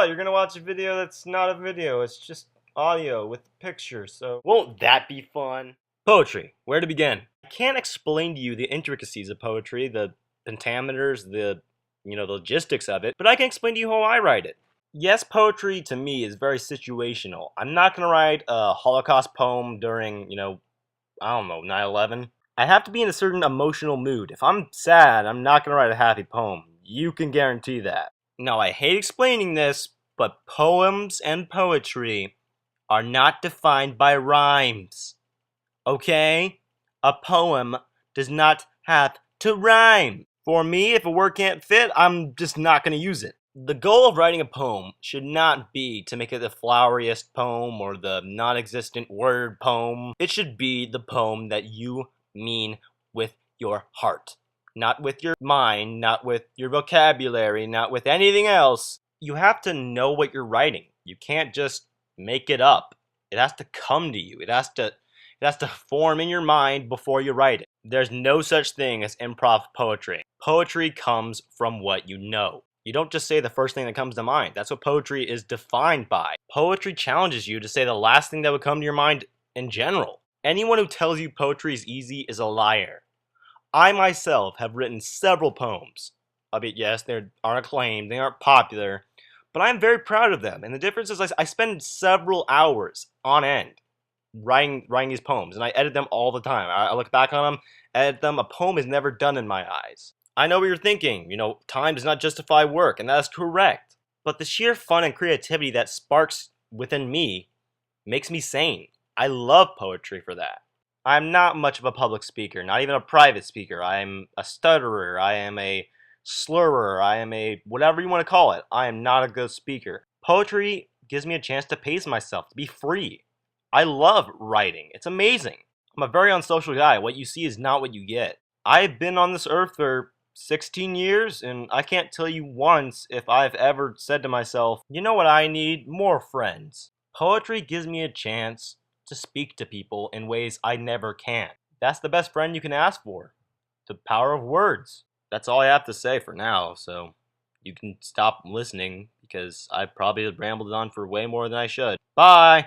what? You're gonna watch a video that's not a video. It's just audio with pictures, so won't that be fun? Poetry. Where to begin? I can't explain to you the intricacies of poetry, the pentameters, the logistics of it, but I can explain to you how I write it. Yes, poetry to me is very situational. I'm not gonna write a Holocaust poem during, I don't know, 9/11. I have to be in a certain emotional mood. If I'm sad, I'm not gonna write a happy poem. You can guarantee that. Now, I hate explaining this, but poems and poetry are not defined by rhymes. Okay? A poem does not have to rhyme. For me, if a word can't fit, I'm just not going to use it. The goal of writing a poem should not be to make it the floweriest poem or the non-existent word poem. It should be the poem that you mean with your heart. Not with your mind, not with your vocabulary, not with anything else. You have to know what you're writing. You can't just make it up. It has to come to you. It has to form in your mind before you write it. There's no such thing as improv poetry. Poetry comes from what you know. You don't just say the first thing that comes to mind. That's what poetry is defined by. Poetry challenges you to say the last thing that would come to your mind in general. Anyone who tells you poetry is easy is a liar. I myself have written several poems. Albeit, yes, they aren't acclaimed, they aren't popular, but I'm very proud of them. And the difference is I spend several hours on end writing these poems, and I edit them all the time. I look back on them, edit them. A poem is never done in my eyes. I know what you're thinking. Time does not justify work, and that is correct. But the sheer fun and creativity that sparks within me makes me sane. I love poetry for that. I'm not much of a public speaker, not even a private speaker. I am a stutterer, I am a slurrer, I am a whatever you want to call it. I am not a good speaker. Poetry gives me a chance to pace myself, to be free. I love writing. It's amazing. I'm a very unsocial guy. What you see is not what you get. I've been on this earth for 16 years, and I can't tell you once if I've ever said to myself, you know what I need? More friends. Poetry gives me a chance to speak to people in ways I never can. That's the best friend you can ask for. The power of words. That's all I have to say for now, so you can stop listening because I've probably rambled on for way more than I should. Bye!